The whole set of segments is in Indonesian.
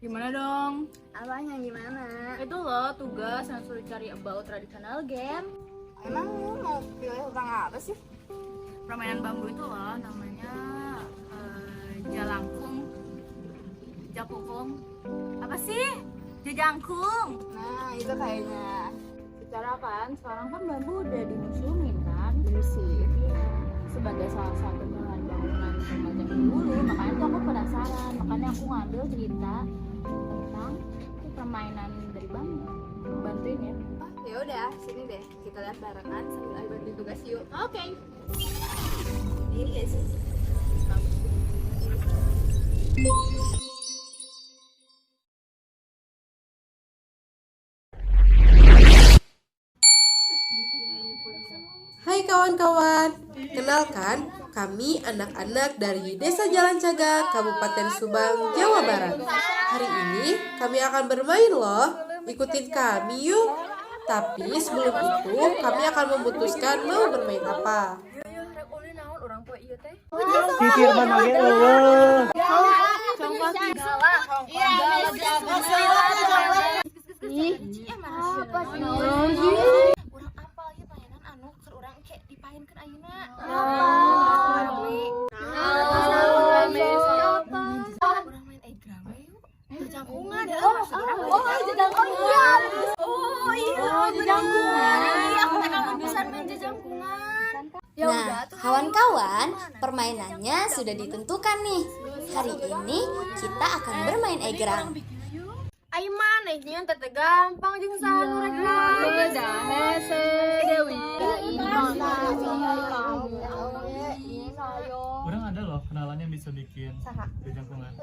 Gimana dong? Apanya gimana? Itu loh tugas yang suruh cari about traditional game. Emang lu mau pilih tentang apa sih? Permainan bambu itu loh namanya jalangkung, jakukung. Apa sih? Jajangkung. Nah itu kayaknya. Secara kan sekarang kan bambu udah dimuslimin kan? Sih. Iya. Sebagai salah satu bahan bangunan semacam dulu, makanya tuh aku penasaran, makanya aku ngambil cerita tentang permainan dari bambu. Bantuin ya. Ya udah, sini deh kita lihat barengan sambil aku bantu tugas yuk. Oke. Ini gak sih? Hai kawan-kawan, kenalkan kami anak-anak dari Desa Jalan Cagak, Kabupaten Subang, Jawa Barat. Hari ini kami akan bermain loh, ikutin kami yuk. Tapi sebelum itu kami akan memutuskan mau bermain apa. Kikir mana ge eueuh. Nah, kawan-kawan, permainannya sudah ditentukan nih. Hari ini kita akan bermain egrang. Ayo manehnya tete gampang jeung sanu rek. Beda hese Dewi. Orang ada loh kenalan yang bisa bikin jangkungan.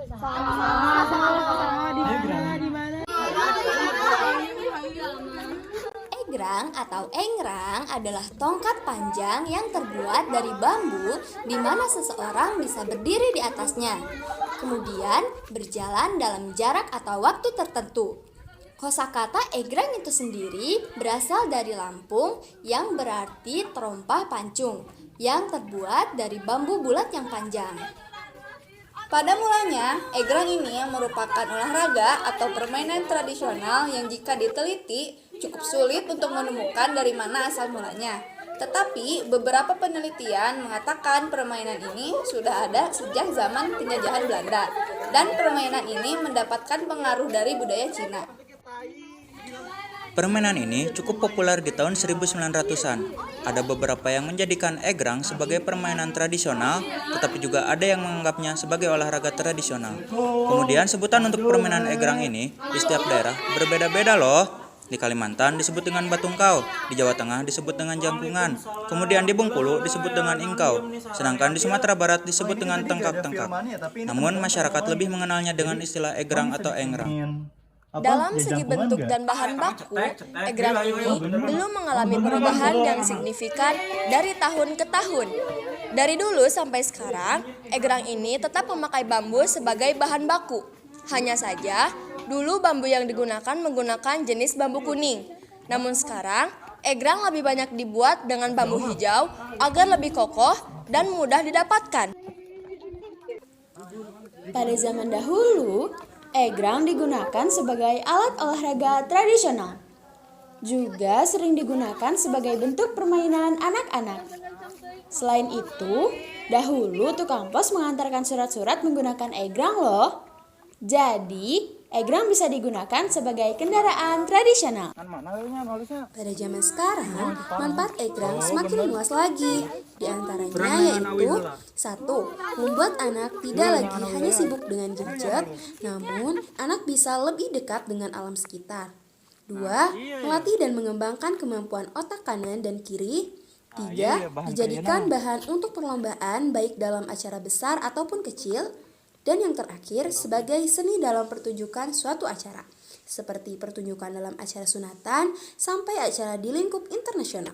Egrang atau engrang adalah tongkat panjang yang terbuat dari bambu di mana seseorang bisa berdiri di atasnya. Kemudian berjalan dalam jarak atau waktu tertentu. Kosakata egrang itu sendiri berasal dari Lampung yang berarti terompah pancung yang terbuat dari bambu bulat yang panjang. Pada mulanya, egrang ini merupakan olahraga atau permainan tradisional yang jika diteliti cukup sulit untuk menemukan dari mana asal mulanya. Tetapi beberapa penelitian mengatakan permainan ini sudah ada sejak zaman penjajahan Belanda dan permainan ini mendapatkan pengaruh dari budaya Cina. Permainan ini cukup populer di tahun 1900-an. Ada beberapa yang menjadikan egrang sebagai permainan tradisional, tetapi juga ada yang menganggapnya sebagai olahraga tradisional. Kemudian sebutan untuk permainan egrang ini di setiap daerah berbeda-beda loh. Di Kalimantan disebut dengan batungkau, di Jawa Tengah disebut dengan jangkungan, kemudian di Bengkulu disebut dengan ingkau, sedangkan di Sumatera Barat disebut dengan tengkak-tengkak. Namun masyarakat lebih mengenalnya dengan istilah egrang atau engrang. Dalam segi bentuk dan bahan baku, egrang ini belum mengalami perubahan yang signifikan dari tahun ke tahun. Dari dulu sampai sekarang, egrang ini tetap memakai bambu sebagai bahan baku. Hanya saja, dulu bambu yang digunakan menggunakan jenis bambu kuning. Namun sekarang, egrang lebih banyak dibuat dengan bambu hijau agar lebih kokoh dan mudah didapatkan. Pada zaman dahulu, egrang digunakan sebagai alat olahraga tradisional. Juga sering digunakan sebagai bentuk permainan anak-anak. Selain itu, dahulu tukang pos mengantarkan surat-surat menggunakan egrang loh. Jadi, egrang bisa digunakan sebagai kendaraan tradisional. Pada zaman sekarang, manfaat egrang semakin luas lagi. Di antaranya yaitu 1. Membuat anak tidak lagi hanya sibuk dengan gadget, namun anak bisa lebih dekat dengan alam sekitar. 2. Melatih dan mengembangkan kemampuan otak kanan dan kiri. 3. Dijadikan bahan untuk perlombaan baik dalam acara besar ataupun kecil. Dan yang terakhir, sebagai seni dalam pertunjukan suatu acara, seperti pertunjukan dalam acara sunatan sampai acara di lingkup internasional.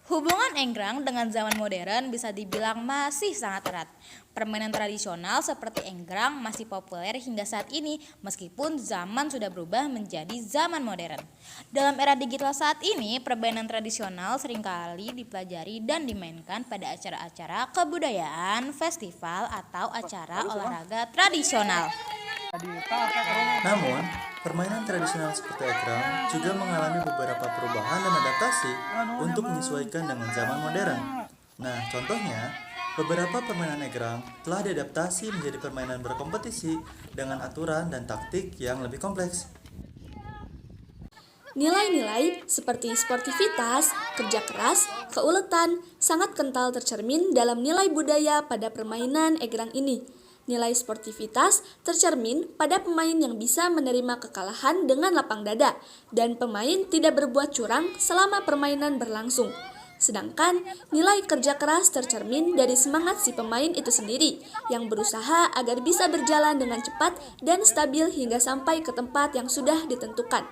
Hubungan egrang dengan zaman modern bisa dibilang masih sangat erat. Permainan tradisional seperti egrang masih populer hingga saat ini meskipun zaman sudah berubah menjadi zaman modern. Dalam era digital saat ini, permainan tradisional seringkali dipelajari dan dimainkan pada acara-acara kebudayaan, festival, atau acara olahraga tradisional. Namun, permainan tradisional seperti egrang juga mengalami beberapa perubahan dan adaptasi untuk menyesuaikan dengan zaman modern. Nah, contohnya, beberapa permainan egrang telah diadaptasi menjadi permainan berkompetisi dengan aturan dan taktik yang lebih kompleks. Nilai-nilai seperti sportivitas, kerja keras, keuletan sangat kental tercermin dalam nilai budaya pada permainan egrang ini. Nilai sportivitas tercermin pada pemain yang bisa menerima kekalahan dengan lapang dada dan pemain tidak berbuat curang selama permainan berlangsung. Sedangkan nilai kerja keras tercermin dari semangat si pemain itu sendiri yang berusaha agar bisa berjalan dengan cepat dan stabil hingga sampai ke tempat yang sudah ditentukan.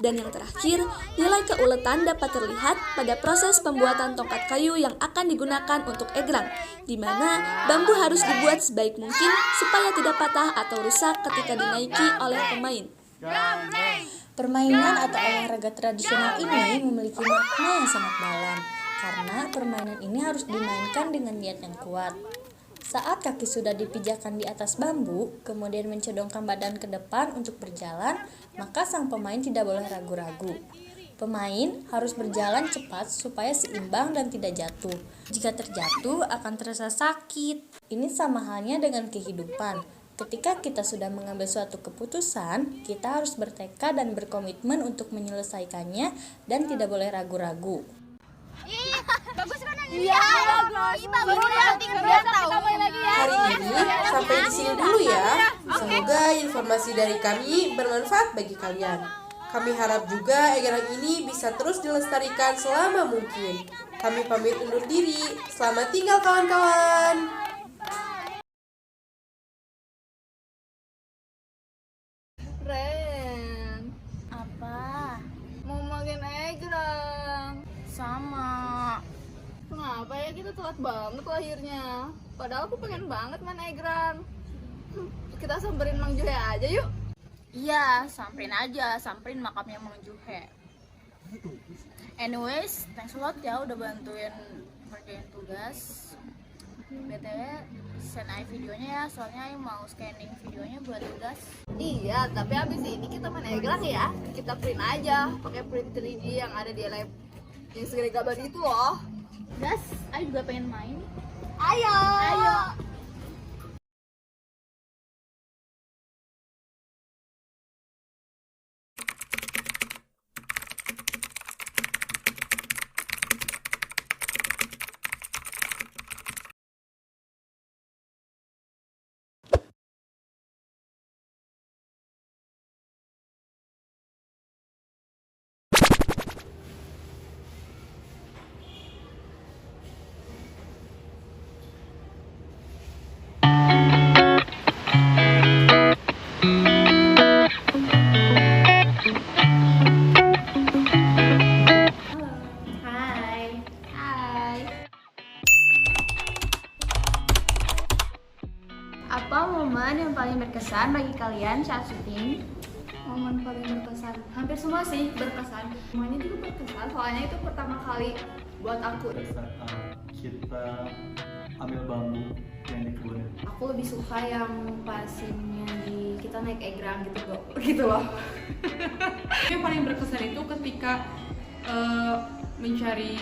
Dan yang terakhir, nilai keuletan dapat terlihat pada proses pembuatan tongkat kayu yang akan digunakan untuk egrang, di mana bambu harus dibuat sebaik mungkin supaya tidak patah atau rusak ketika dinaiki oleh pemain. Permainan atau olahraga tradisional ini memiliki makna yang sangat dalam, karena permainan ini harus dimainkan dengan niat yang kuat. Saat kaki sudah dipijakan di atas bambu, kemudian mencedongkan badan ke depan untuk berjalan, maka sang pemain tidak boleh ragu-ragu. Pemain harus berjalan cepat supaya seimbang dan tidak jatuh. Jika terjatuh akan terasa sakit. Ini sama halnya dengan kehidupan. Ketika kita sudah mengambil suatu keputusan, kita harus bertekad dan berkomitmen untuk menyelesaikannya dan tidak boleh ragu-ragu. Hari ini sampai di sini dulu ya. Semoga informasi dari kami bermanfaat bagi kalian. Kami harap juga egrang ini bisa terus dilestarikan selama mungkin. Kami pamit undur diri. Selamat tinggal kawan-kawan. Ren, apa? Mau main egrang. Sama. Kenapa ya kita telat banget lahirnya? Padahal aku pengen banget main egrang. Kita samperin Mang Juhe aja yuk. Iya, samperin aja, samperin makamnya Mang Juhe. Anyways, thanks a lot ya udah bantuin ngerjain tugas. BTW, send aja videonya ya, soalnya Ayu mau scanning videonya buat tugas. Iya, tapi abis ini kita main egrang ya. Kita print aja, pakai print 3D yang ada di lab yang segede gambar itu loh. Gas, Ayu juga pengen main. Ayo. Ayo. Apa momen yang paling berkesan bagi kalian saat syuting? Momen paling berkesan? Hampir semua sih berkesan. Semuanya juga berkesan, soalnya itu pertama kali buat aku. Saat kita ambil bambu yang di kebun. Aku lebih suka yang pas scene-nya di kita naik egrang gitu loh. Yang paling berkesan itu ketika mencari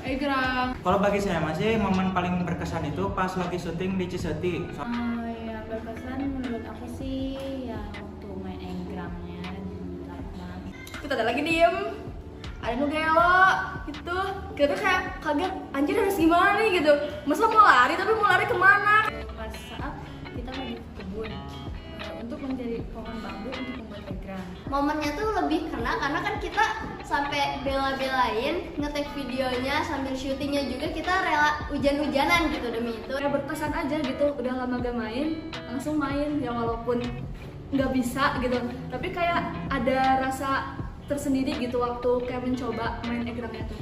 egrang. Kalau bagi saya masih momen paling berkesan itu pas lagi syuting di Ciseti. Yang berkesan menurut aku sih ya waktu main egrangnya di Lapman. Kita ada lagi diem. Ada Nugelo gitu. Kita kayak kaget, anjir harus gimana nih gitu. Masa mau lari tapi mau lari kemana? Pas saat kita lagi ke kebun untuk mencari pohon bambu untuk membuat egrang. Momennya tuh lebih karena kan kita sampai bela-belain ngetek videonya sambil syutingnya juga kita rela hujan-hujanan gitu demi itu. Kayak berkesan aja gitu, udah lama gak main, langsung main ya walaupun nggak bisa gitu, tapi kayak ada rasa tersendiri gitu waktu kayak mencoba main egrangnya tuh.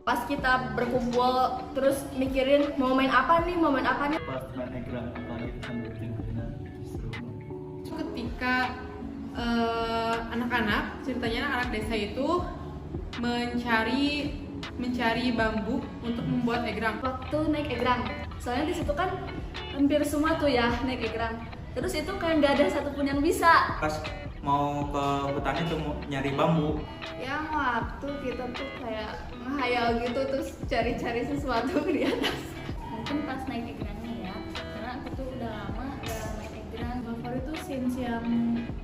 Pas kita berkumpul terus mikirin mau main apa nih. Pas main egrang apalagi sambil tiduran justru. Ketika anak-anak, ceritanya anak-anak desa itu mencari mencari bambu untuk membuat egrang? Waktu naik egrang, soalnya di situ kan hampir semua tuh ya naik egrang. Terus itu kayak nggak ada satupun yang bisa. Pas mau ke hutan itu mau nyari bambu, Yang waktu kita tuh kayak ngehayal gitu terus cari-cari sesuatu di atas. Mungkin pas naik egrangnya ya, karena aku tuh udah lama gak naik egrang. Favorit tuh scenes yang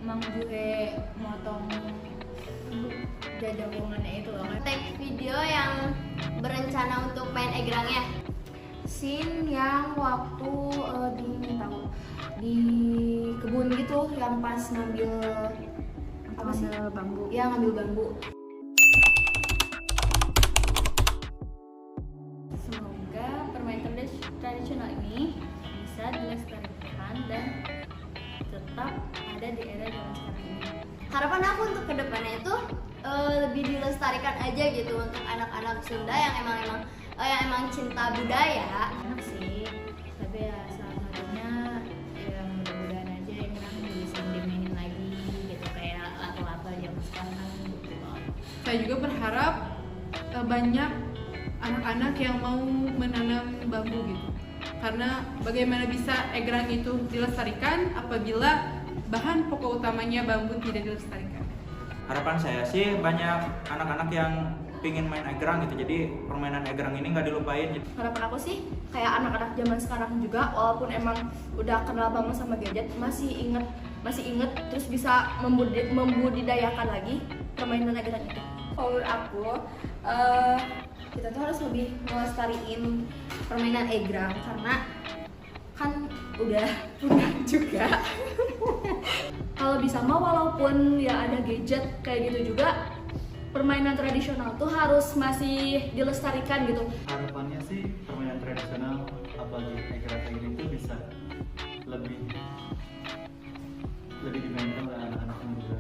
Mang Jue motong jajabangannya itu loh. Take video yang berencana untuk main egrangnya. Scene yang waktu di kebun gitu, yang pas ngambil apa sih? Bambu. Ya, ngambil bambu. Semoga permainan tradisional ini bisa dilestarikan dan tetap ada di era zaman sekarang ini. Harapan aku untuk kedepannya itu lebih dilestarikan aja gitu untuk anak-anak Sunda yang emang cinta budaya. Enak sih, tapi ya salah satunya ya mudah-mudahan aja egrang bisa dimainin lagi gitu, kayak lato-lato zaman sekarang gitu. Saya juga berharap banyak anak-anak yang mau menanam bambu gitu. Karena bagaimana bisa egrang itu dilestarikan apabila bahan pokok utamanya bambu tidak dilestarikan? harapan saya sih banyak anak-anak yang pingin main egrang gitu, jadi permainan egrang ini nggak dilupain gitu. Harapan aku sih kayak anak-anak zaman sekarang juga, walaupun emang udah kenal banget sama gadget, masih inget terus bisa membudidayakan lagi permainan egrang itu. Menurut aku kita tuh harus lebih melestariin permainan egrang karena kan udah juga. Kalau bisa mah walaupun ya ada gadget kayak gitu juga, permainan tradisional tuh harus masih dilestarikan gitu. Harapannya sih permainan tradisional apalagi egrang kayak gitu bisa lebih dimainkan oleh anak-anak muda.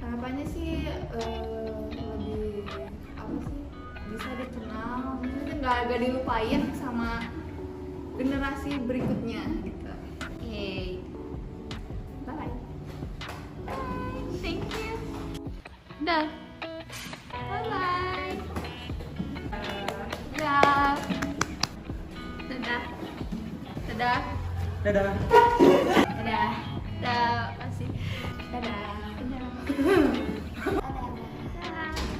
Harapannya sih lebih apa sih, bisa dikenal, mungkin nggak dilupain sama generasi berikutnya gitu. Oke, bye. Thank you. Dah. Bye bye. Dadah. Dadah. Dadah. Dadah. Dadah. Dadah. Kasih. Dadah.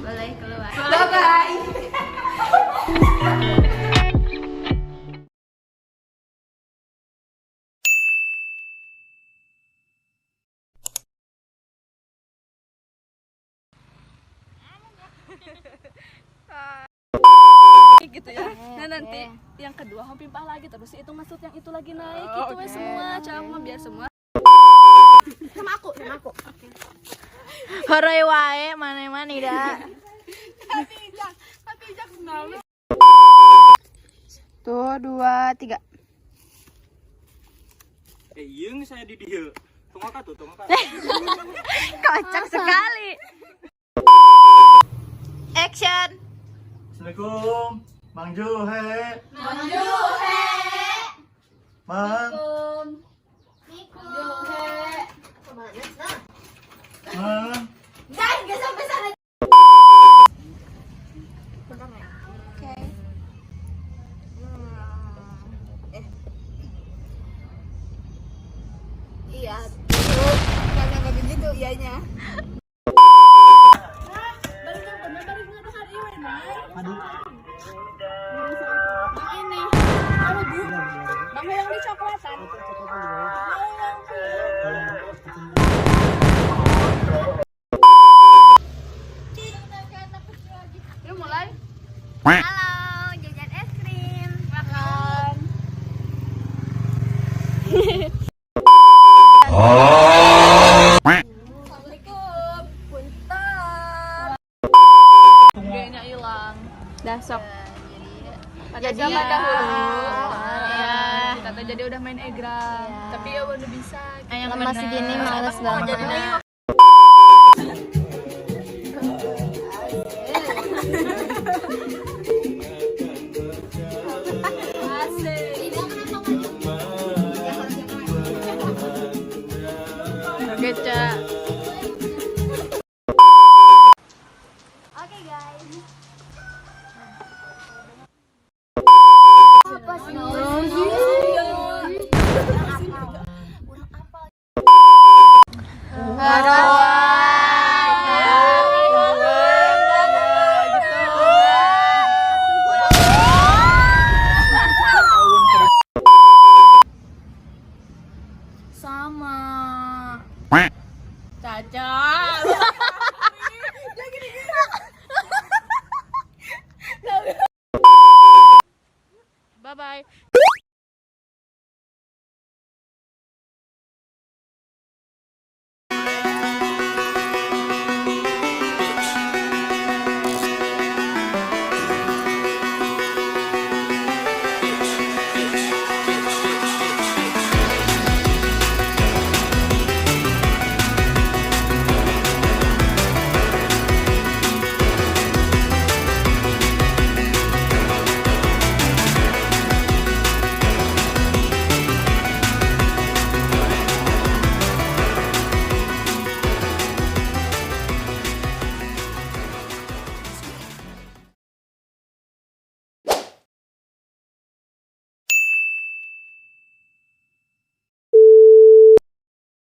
Boleh keluar. Bye bye. gitu ya. Nah nanti yang kedua hom pimpah lagi terus itu maksud yang itu lagi naik gitu we semua cama biar semua Sama aku. Horoy wae mana-mana dah. Tuh 2 3. Yeung saya di dieu. Tunggu tuh. Kocak sekali. Action. Assalamualaikum, Mang Juhe. Mang. Mang. Guys, gak sampai sana. Iya. Tuh, karena begitu ianya. Aduh. Ini. Aduh, Bu. Bang yang di coklatan. Yuk mulai. Halo, jajan es krim. Makan. Assalamualaikum. Punten. Gayanya hilang. Dah sok. Pada zaman dahulu. Ya, kita tuh jadi udah main egrang. Tapi ya udah bisa. Yang masih gini males banget. Geca. Oke guys. bacot.